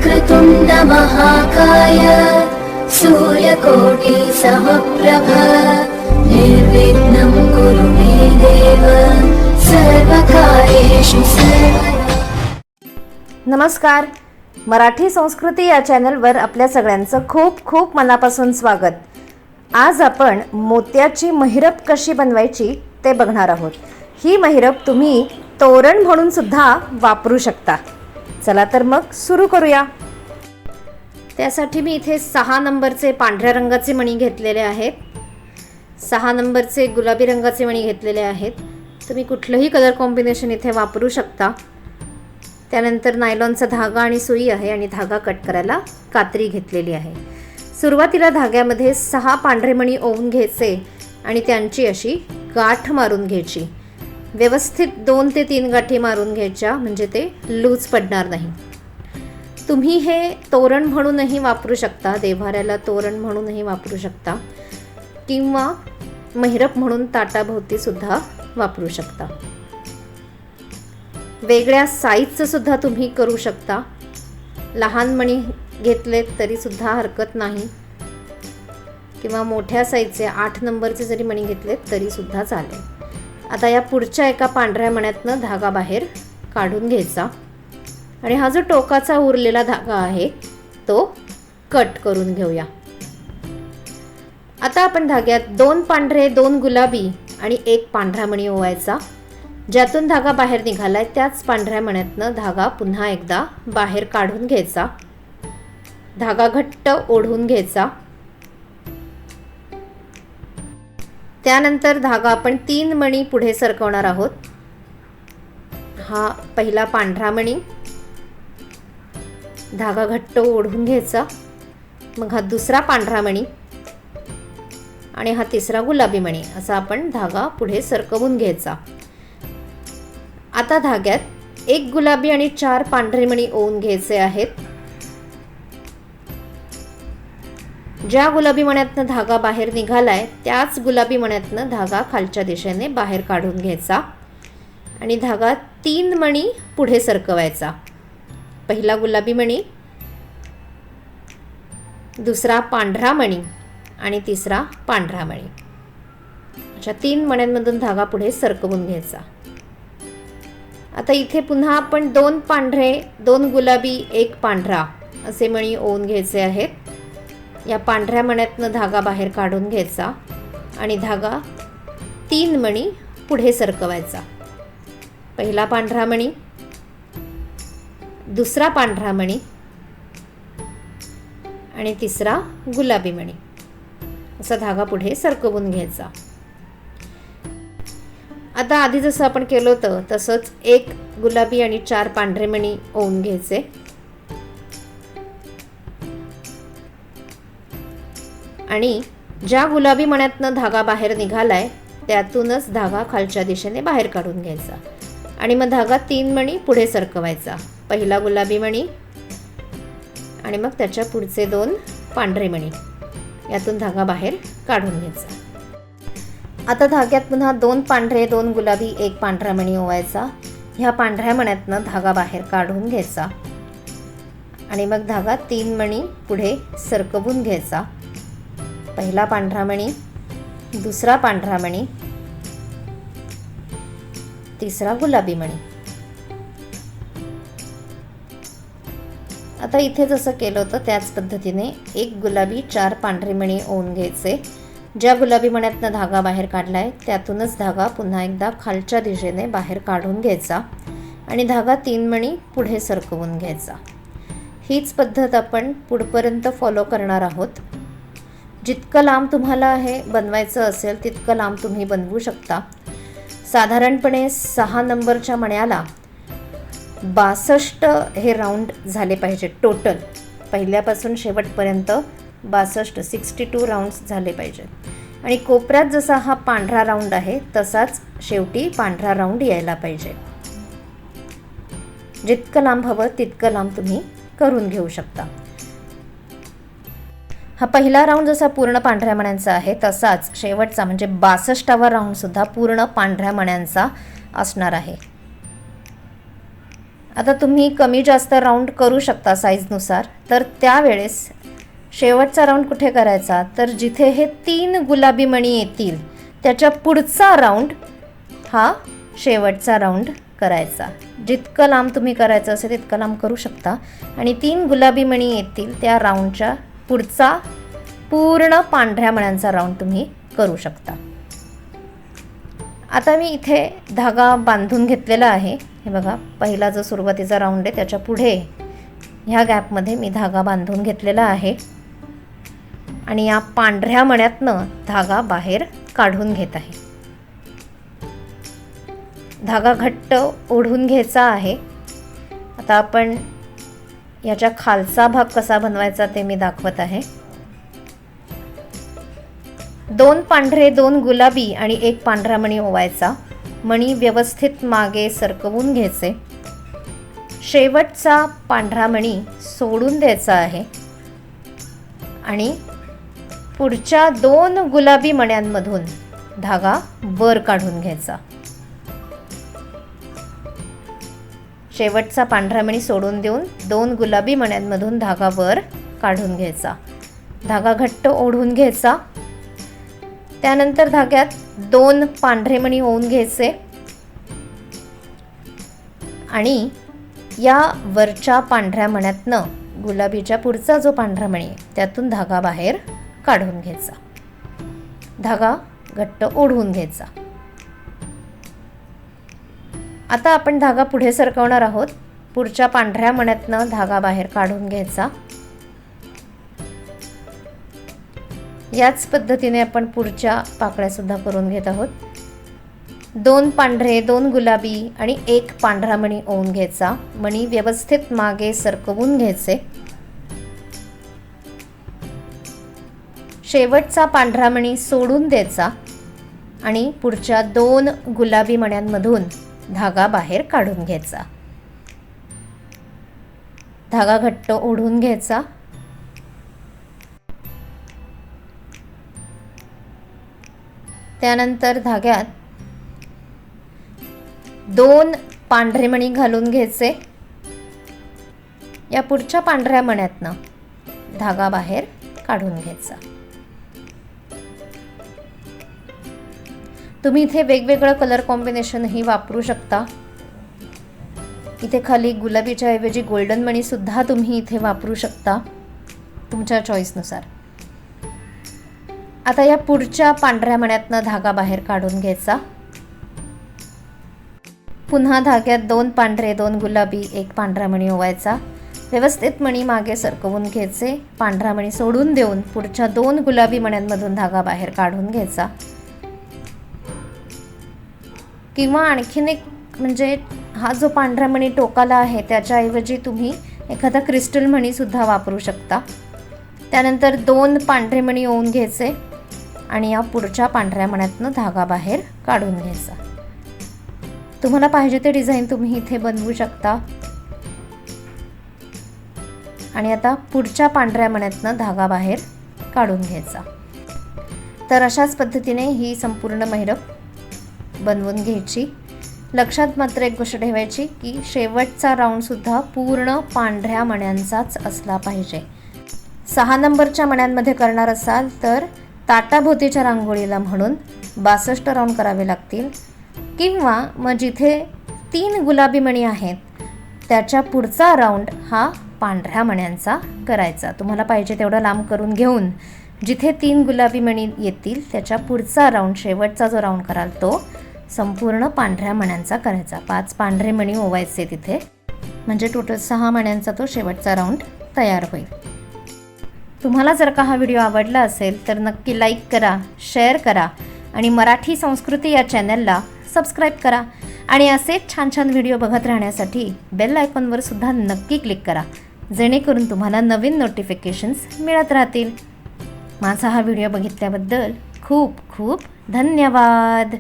वक्रतुण्ड महाकाय सूर्यकोटि समप्रभ निर्विघ्नं कुरु मे देव सर्वकार्येषु सर्वदा। नमस्कार, मराठी संस्कृती या चॅनलवर आपल्या सगळ्यांचं खूप खूप मनापासून स्वागत. आज आपण मोत्याची महिरप कशी बनवायची ते बघणार आहोत. ही महिरप तुम्ही तोरण म्हणून सुद्धा वापरू शकता. चला तर मग सुरू करूया. त्यासाठी मी इथे 6 नंबरचे पांढऱ्या रंगाचे मणी घेतलेले आहेत. 6 नंबरचे गुलाबी रंगाचे मणी घेतलेले आहेत. तुम्ही कुठलंही कलर कॉम्बिनेशन इथे वापरू शकता. त्यानंतर नायलॉनचा धागा आणि सुई आहे आणि धागा कट करायला कात्री घेतलेली आहे. सुरुवातीला धाग्यामध्ये 6 पांढरे मणी ओवून घ्यायचे आणि त्यांची अशी गाठ मारून घ्यायची. व्यवस्थित 2 ते 3 गाठी मारून घ्यायच्या, म्हणजे ते लूज पडणार नाही. तुम्ही हे तोरण म्हणूनही वापरू शकता, देव्हाऱ्याला तोरण म्हणूनही वापरू शकता किंवा महिरप म्हणून ताटाभोवती सुद्धा वापरू शकता. वेगळ्या साईजचं सुद्धा तुम्ही करू शकता. लहान मणी घेतलेत तरी सुद्धा हरकत नाही किंवा मोठ्या साईजचे 8 नंबरचे जरी मणी घेतलेत तरी सुद्धा चालेल. आता या पुढच्या एका पांढऱ्या मण्यातनं धागा बाहेर काढून घ्यायचा आणि हा जो टोकाचा उरलेला धागा आहे तो कट करून घेऊया. आता आपण धाग्यात 2 पांढरे, 2 गुलाबी आणि 1 पांढरा मणी ओवायचा. ज्यातून धागा बाहेर निघालाय त्याच पांढऱ्या मण्यातनं धागा पुन्हा एकदा बाहेर काढून घ्यायचा. धागा घट्ट ओढून घ्यायचा. त्यानंतर धागा आपण 3 मणी पुढे सरकवणार आहोत. हा पहिला पांढरा मणी, धागा घट्ट ओढून घ्यायचा. मग हा दुसरा पांढरा मणी आणि हा तिसरा गुलाबी मणी, असा आपण धागा पुढे सरकवून घ्यायचा. आता धाग्यात 1 गुलाबी आणि 4 पांढरे मणी ओवून घ्यायचे आहेत. ज्या गुलाबी मण्यातनं धागा बाहेर निघालाय त्याच गुलाबी मण्यातनं धागा खालच्या दिशेने बाहेर काढून घ्यायचा आणि धागा 3 मणी पुढे सरकवायचा. पहिला गुलाबी मणी, दुसरा पांढरा मणी आणि तिसरा पांढरा मणी, अशा 3 मण्यांमधून धागा पुढे सरकवून घ्यायचा. आता इथे पुन्हा आपण 2 पांढरे, 2 गुलाबी, 1 पांढरा असे मणी ओवून घ्यायचे आहेत. या पांढऱ्या मण्यातनं धागा बाहेर काढून घ्यायचा आणि धागा 3 मणी पुढे सरकवायचा. पहिला पांढरा मणी, दुसरा पांढरा मणी आणि तिसरा गुलाबी मणी, असा धागा पुढे सरकवून घ्यायचा. आता आधी जसं आपण केलं होतं तसंच 1 गुलाबी आणि 4 पांढरे मणी ओवून घ्यायचे. आणि ज्या गुलाबी मण्यातनं धागा बाहेर निघालाय त्यातूनच धागा खालच्या दिशेने बाहेर काढून घ्यायचा आणि मग धागा 3 मणी पुढे सरकवायचा. पहिला गुलाबी मणी आणि मग त्याच्या पुढचे 2 पांढरे मणी, यातून धागा बाहेर काढून घ्यायचा. आता धाग्यात पुन्हा 2 पांढरे, 2 गुलाबी, 1 पांढरा मणी ओवायचा. ह्या पांढऱ्या मण्यातनं धागा बाहेर काढून घ्यायचा आणि मग धागा 3 मणी पुढे सरकवून घ्यायचा. पहिला पांढरा मणी, दुसरा पांढरा मणी, तिसरा गुलाबी मणी. आता इथे जसं केलं होतं त्याच पद्धतीने 1 गुलाबी, 4 पांढरे मणी ओवून घ्यायचे. ज्या गुलाबी मण्यातनं धागा बाहेर काढलाय त्यातूनच धागा पुन्हा एकदा खालच्या दिशेने बाहेर काढून घ्यायचा आणि धागा 3 मणी पुढे सरकवून घ्यायचा. हीच पद्धत आपण पुढपर्यंत फॉलो करणार आहोत. जितकं लांब तुम्हाला हे बनवायचं असेल तितकं लांब तुम्ही बनवू शकता. साधारणपणे 6 नंबरच्या मण्याला 62 हे राऊंड झाले पाहिजे. टोटल पहिल्यापासून शेवटपर्यंत 62 राऊंड्स झाले पाहिजेत आणि कोपऱ्यात जसा हा पांढरा राऊंड आहे तसाच शेवटी पांढरा राऊंड यायला पाहिजे. जितकं लांब हवं तितकं लांब तुम्ही करून घेऊ शकता. हा पहिला राऊंड जसा पूर्ण पांढऱ्या मण्यांचा आहे तसाच शेवटचा म्हणजे 62वा राऊंड सुद्धा पूर्ण पांढऱ्या मण्यांचा असणार आहे. आता तुम्ही कमी जास्त राऊंड करू शकता साईजनुसार. तर त्यावेळेस शेवटचा राऊंड कुठे करायचा, तर जिथे हे 3 गुलाबी मणी येतील त्याच्या पुढचा राऊंड हा शेवटचा राऊंड करायचा. जितकं लांब तुम्ही करायचं असेल तितकं लांब करू शकता. आणि 3 गुलाबी मणी येतील त्या राऊंडच्या पुढचा पूर्ण पांढऱ्या मण्यांचा राऊंड तुम्ही करू शकता. आता मी इथे धागा बांधून घेतलेला आहे. हे बघा, पहिला जो सुरुवातीचा राऊंड आहे त्याच्या पुढे ह्या गॅपमध्ये मी धागा बांधून घेतलेला आहे आणि या पांढऱ्या मण्यातनं धागा बाहेर काढून घेत आहे. धागा घट्ट ओढून घ्यायचा आहे. आता आपण याच्या खालचा भाग कसा बनवायचा ते मी दाखवत आहे. 2 पांढरे 2 गुलाबी आणि 1 पांढरा मणी ओवायचा. मणी व्यवस्थित मागे सरकवून घ्यायचे. शेवटचा पांढरा मणी सोडून द्यायचा आहे आणि पुढच्या 2 गुलाबी मण्यांमधून धागा वर काढून घ्यायचा. शेवटचा पांढरा मणी सोडून देऊन 2 गुलाबी मण्यांमधून धागा वर काढून घ्यायचा. धागा घट्ट ओढून घ्यायचा. त्यानंतर धाग्यात 2 पांढरे मणी ओवून घ्यायचे आणि या वरच्या पांढऱ्या मण्यातनं गुलाबीच्या पुढचा जो पांढरा मणी आहे त्यातून धागा बाहेर काढून घ्यायचा. धागा घट्ट ओढून घ्यायचा. आता आपण धागा पुढे सरकवणार आहोत. पुढच्या पांढऱ्या मण्यातनं धागा बाहेर काढून घ्यायचा. याच पद्धतीने आपण पुढच्या पाकळ्या सुद्धा करून घेत आहोत. 2 पांढरे 2 गुलाबी आणि 1 पांढरा मणी ओवून घ्यायचा. मणी व्यवस्थित मागे सरकवून घ्यायचे. शेवटचा पांढरा मणी सोडून द्यायचा आणि पुढच्या 2 गुलाबी मण्यांमधून धागा बाहेर काढून घ्यायचा. धागा घट्ट ओढून घ्यायचा. त्यानंतर धाग्यात 2 पांढरे मणी घालून घ्यायचे. या पुढच्या पांढऱ्या मण्यातनं धागा बाहेर काढून घ्यायचा. तुम्ही इथे वेगवेगळं कलर कॉम्बिनेशनही वापरू शकता. इथे खाली गुलाबीच्या ऐवजी गोल्डन मणी सुद्धा तुम्ही इथे वापरू शकता तुमच्या चॉईसनुसार. आता या पुढच्या पांढऱ्या मण्यातनं धागा बाहेर काढून घ्यायचा. पुन्हा धाग्यात 2 पांढरे 2 गुलाबी 1 पांढरा मणी ओवायचा. व्यवस्थित मणी मागे सरकवून घ्यायचे. पांढरा मणी सोडून देऊन पुढच्या 2 गुलाबी मण्यांमधून धागा बाहेर काढून घ्यायचा. किंवा आणखीन एक म्हणजे हा जो पांढरा मणी टोकाला आहे त्याच्याऐवजी तुम्ही एखादा क्रिस्टल मणी सुद्धा वापरू शकता. त्यानंतर 2 पांढरे मणी ओवून घ्यायचे आणि या पुढच्या पांढऱ्या मण्यातनं धागा बाहेर काढून घ्यायचा. तुम्हाला पाहिजे ते डिझाईन तुम्ही इथे बनवू शकता. आणि आता पुढच्या पांढऱ्या मण्यातनं धागा बाहेर काढून घ्यायचा. तर अशाच पद्धतीने ही संपूर्ण महिरप बनवून घ्यायची. लक्षात मात्र एक गोष्ट ठेवायची की शेवटचा राऊंडसुद्धा पूर्ण पांढऱ्या मण्यांचाच असला पाहिजे. 6 नंबरच्या मण्यांमध्ये करणार असाल तर ताटाभोवतीच्या रांगोळीला म्हणून 62 राऊंड करावे लागतील. किंवा मग जिथे 3 गुलाबी मणी आहेत त्याच्या पुढचा राऊंड हा पांढऱ्या मण्यांचा करायचा. तुम्हाला पाहिजे तेवढं लांब करून घेऊन जिथे 3 गुलाबी मणी येतील त्याच्या पुढचा राऊंड शेवटचा जो राऊंड कराल तो संपूर्ण पांढऱ्या मण्यांचा करायचा. 5 पांढरे मणी ओवायचे तिथे, म्हणजे टोटल 6 मण्यांचा तो शेवटचा राऊंड तयार होईल. तुम्हाला जर का हा व्हिडिओ आवडला असेल तर नक्की लाईक करा, शेअर करा आणि मराठी संस्कृती या चॅनलला सबस्क्राईब करा. आणि असेच छान छान व्हिडिओ बघत राहण्यासाठी बेल आयकॉनवर सुद्धा नक्की क्लिक करा, जेणेकरून तुम्हाला नवीन नोटिफिकेशन्स मिळत राहतील. माझा हा व्हिडिओ बघितल्याबद्दल खूप खूप धन्यवाद.